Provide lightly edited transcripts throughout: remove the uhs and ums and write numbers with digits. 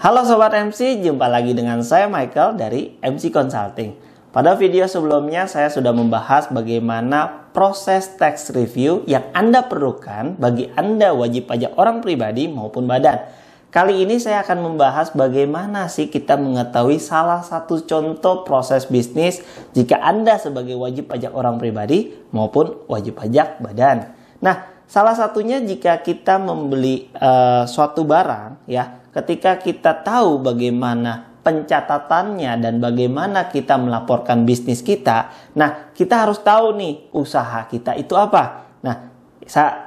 Halo Sobat MC, jumpa lagi dengan saya Michael dari MC Consulting. Pada video sebelumnya saya sudah membahas bagaimana proses tax review yang Anda perlukan bagi Anda wajib pajak orang pribadi maupun badan. Kali ini saya akan membahas bagaimana sih kita mengetahui salah satu contoh proses bisnis jika Anda sebagai wajib pajak orang pribadi maupun wajib pajak badan. Nah, salah satunya jika kita membeli suatu barang ya. Ketika kita tahu bagaimana pencatatannya dan bagaimana kita melaporkan bisnis kita, nah kita harus tahu nih usaha kita itu apa. Nah,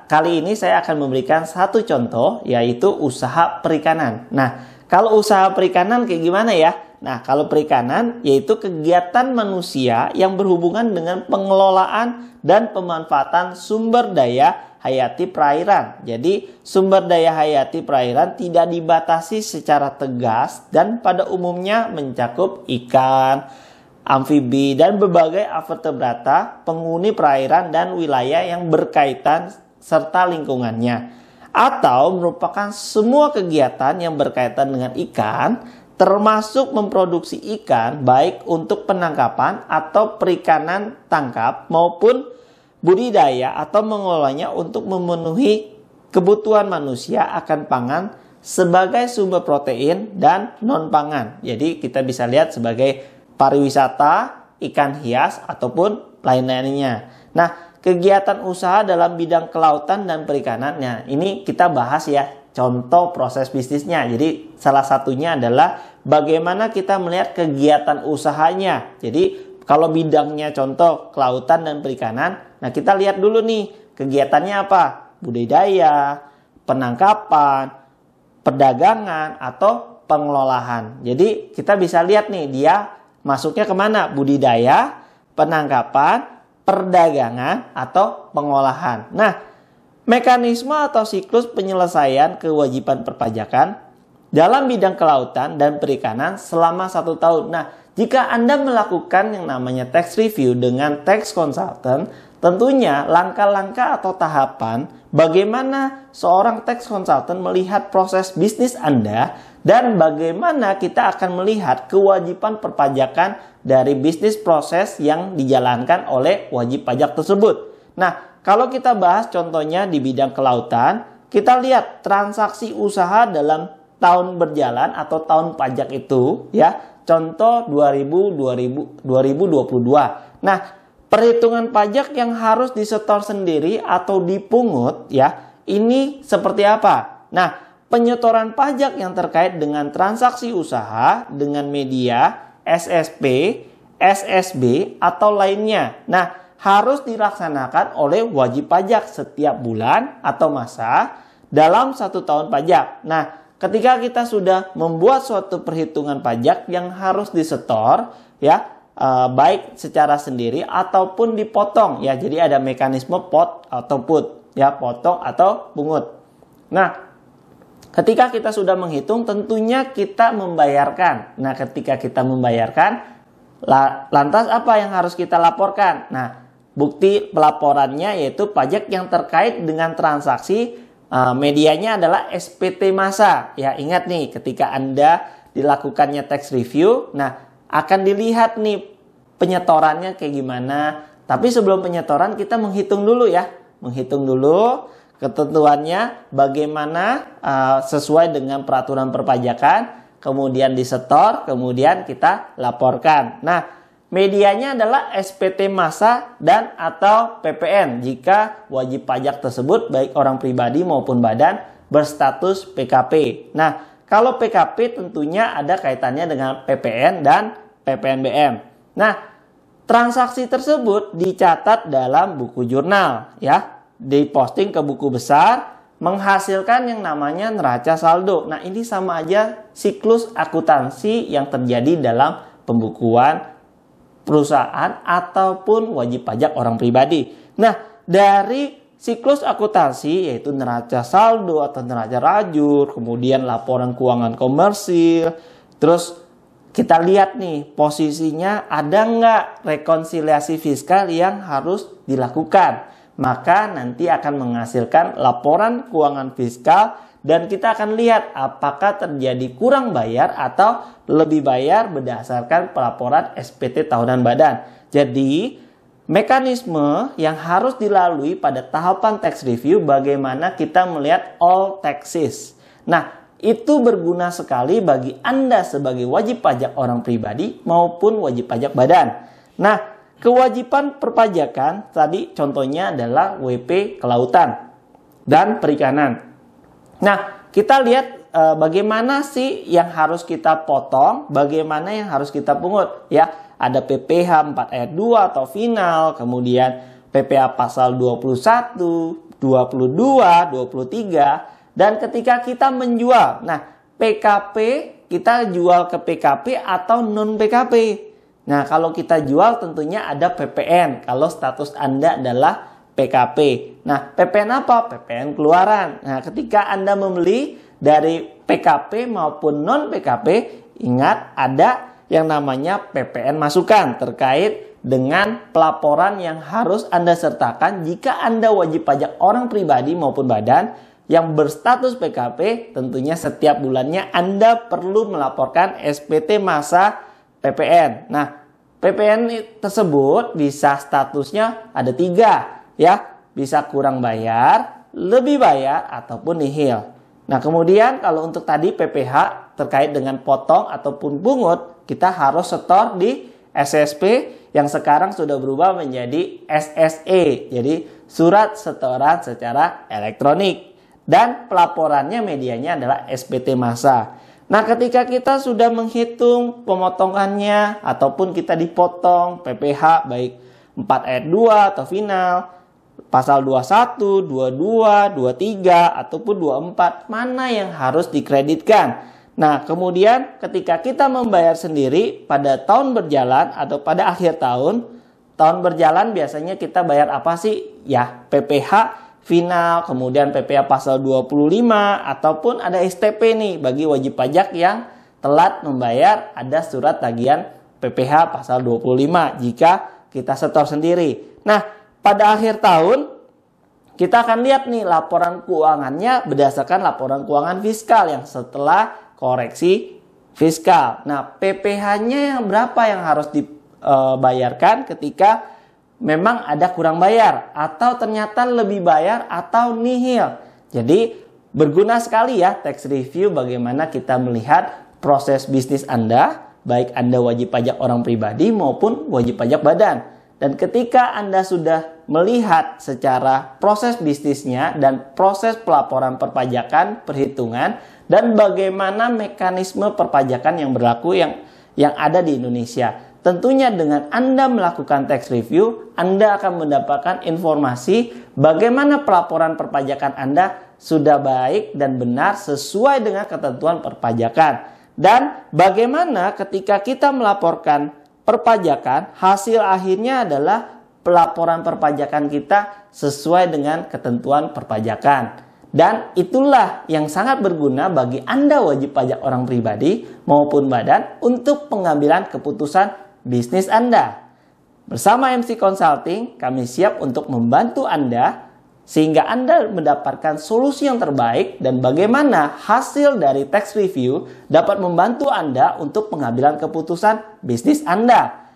kali ini saya akan memberikan satu contoh yaitu usaha perikanan. Nah, kalau usaha perikanan kayak gimana ya? Nah, kalau perikanan yaitu kegiatan manusia yang berhubungan dengan pengelolaan dan pemanfaatan sumber daya hayati perairan. Jadi sumber daya hayati perairan tidak dibatasi secara tegas dan pada umumnya mencakup ikan, amfibi, dan berbagai vertebrata, penghuni perairan dan wilayah yang berkaitan serta lingkungannya. Atau merupakan semua kegiatan yang berkaitan dengan ikan, termasuk memproduksi ikan baik untuk penangkapan atau perikanan tangkap maupun budidaya atau mengelolanya untuk memenuhi kebutuhan manusia akan pangan sebagai sumber protein dan non-pangan. Jadi kita bisa lihat sebagai pariwisata, ikan hias, ataupun lain-lainnya. Nah, kegiatan usaha dalam bidang kelautan dan perikanan, nah ini kita bahas ya contoh proses bisnisnya. Jadi salah satunya adalah bagaimana kita melihat kegiatan usahanya. Jadi kalau bidangnya contoh kelautan dan perikanan, nah kita lihat dulu nih kegiatannya apa? Budidaya, penangkapan, perdagangan, atau pengelolaan. Jadi kita bisa lihat nih dia masuknya kemana? Budidaya, penangkapan, perdagangan, atau pengolahan. Nah, mekanisme atau siklus penyelesaian kewajiban perpajakan dalam bidang kelautan dan perikanan selama 1 tahun. Nah, jika Anda melakukan yang namanya tax review dengan tax consultant, tentunya langkah-langkah atau tahapan bagaimana seorang tax consultant melihat proses bisnis Anda dan bagaimana kita akan melihat kewajiban perpajakan dari bisnis proses yang dijalankan oleh wajib pajak tersebut. Nah, kalau kita bahas contohnya di bidang kelautan, kita lihat transaksi usaha dalam tahun berjalan atau tahun pajak itu ya. Contoh 2022. Nah, perhitungan pajak yang harus disetor sendiri atau dipungut ya, ini seperti apa? Nah, penyetoran pajak yang terkait dengan transaksi usaha dengan media, SSP, SSB atau lainnya. Nah, harus dilaksanakan oleh wajib pajak setiap bulan atau masa dalam 1 tahun pajak. Nah, ketika kita sudah membuat suatu perhitungan pajak yang harus disetor ya, baik secara sendiri ataupun dipotong ya, jadi ada mekanisme pot atau put ya, potong atau pungut. Nah, ketika kita sudah menghitung tentunya kita membayarkan. Nah, ketika kita membayarkan lantas apa yang harus kita laporkan? Nah, bukti pelaporannya yaitu pajak yang terkait dengan transaksi. Medianya adalah SPT masa. Ya, ingat nih ketika Anda dilakukannya tax review, nah akan dilihat nih penyetorannya kayak gimana. Tapi sebelum penyetoran kita menghitung dulu ya. Menghitung dulu ketentuannya bagaimana sesuai dengan peraturan perpajakan, kemudian disetor, kemudian kita laporkan. Nah, medianya adalah SPT masa dan atau PPN jika wajib pajak tersebut baik orang pribadi maupun badan berstatus PKP. Nah, kalau PKP tentunya ada kaitannya dengan PPN dan PPNBM. Nah, transaksi tersebut dicatat dalam buku jurnal ya, diposting ke buku besar, menghasilkan yang namanya neraca saldo. Nah, ini sama aja siklus akuntansi yang terjadi dalam pembukuan perusahaan ataupun wajib pajak orang pribadi. Nah, dari siklus akuntansi yaitu neraca saldo atau neraca rajur, kemudian laporan keuangan komersil, terus kita lihat nih posisinya ada nggak rekonsiliasi fiskal yang harus dilakukan. Maka nanti akan menghasilkan laporan keuangan fiskal dan kita akan lihat apakah terjadi kurang bayar atau lebih bayar berdasarkan pelaporan SPT tahunan badan. Jadi, mekanisme yang harus dilalui pada tahapan tax review bagaimana kita melihat all taxes. Nah, itu berguna sekali bagi Anda sebagai wajib pajak orang pribadi maupun wajib pajak badan. Nah, kewajiban perpajakan tadi contohnya adalah WP kelautan dan perikanan. Nah, kita lihat bagaimana sih yang harus kita potong, bagaimana yang harus kita pungut. Ya, ada PPh 4 ayat 2 atau final, kemudian PPh pasal 21, 22, 23. Dan ketika kita menjual, nah PKP kita jual ke PKP atau non PKP. Nah, kalau kita jual tentunya ada PPN kalau status Anda adalah PKP. Nah, PPN apa? PPN keluaran. Nah, ketika Anda membeli dari PKP maupun non PKP, ingat ada yang namanya PPN masukan terkait dengan pelaporan yang harus Anda sertakan jika Anda wajib pajak orang pribadi maupun badan yang berstatus PKP. Tentunya setiap bulannya Anda perlu melaporkan SPT masa PPN. Nah, PPN tersebut bisa statusnya ada 3. Ya, bisa kurang bayar, lebih bayar, ataupun nihil. Nah, kemudian kalau untuk tadi PPh terkait dengan potong ataupun pungut, kita harus setor di SSP yang sekarang sudah berubah menjadi SSE. Jadi, surat setoran secara elektronik. Dan pelaporannya medianya adalah SPT masa. Nah, ketika kita sudah menghitung pemotongannya ataupun kita dipotong PPh baik 4 ayat 2 atau final, pasal 21, 22, 23, ataupun 24, mana yang harus dikreditkan. Nah, kemudian ketika kita membayar sendiri pada tahun berjalan atau pada akhir tahun berjalan biasanya kita bayar apa sih? Ya, PPh final, kemudian PPh pasal 25, ataupun ada STP nih bagi wajib pajak yang telat membayar, ada surat tagihan PPh pasal 25 jika kita setor sendiri. Nah, pada akhir tahun kita akan lihat nih laporan keuangannya berdasarkan laporan keuangan fiskal yang setelah koreksi fiskal. Nah, PPh-nya yang berapa yang harus dibayarkan ketika memang ada kurang bayar atau ternyata lebih bayar atau nihil. Jadi berguna sekali ya tax review bagaimana kita melihat proses bisnis Anda, baik Anda wajib pajak orang pribadi maupun wajib pajak badan. Dan ketika Anda sudah melihat secara proses bisnisnya dan proses pelaporan perpajakan, perhitungan, dan bagaimana mekanisme perpajakan yang berlaku yang ada di Indonesia. Tentunya dengan Anda melakukan tax review, Anda akan mendapatkan informasi bagaimana pelaporan perpajakan Anda sudah baik dan benar sesuai dengan ketentuan perpajakan. Dan bagaimana ketika kita melaporkan perpajakan, hasil akhirnya adalah pelaporan perpajakan kita sesuai dengan ketentuan perpajakan. Dan itulah yang sangat berguna bagi Anda wajib pajak orang pribadi maupun badan untuk pengambilan keputusan bisnis Anda. Bersama MC Consulting, kami siap untuk membantu Anda sehingga Anda mendapatkan solusi yang terbaik dan bagaimana hasil dari tax review dapat membantu Anda untuk pengambilan keputusan bisnis Anda.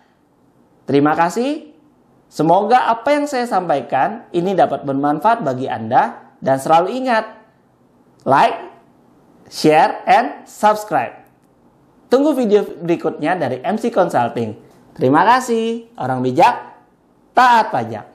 Terima kasih. Semoga apa yang saya sampaikan ini dapat bermanfaat bagi Anda dan selalu ingat, like, share, and subscribe. Tunggu video berikutnya dari MC Consulting. Terima kasih, orang bijak, taat pajak.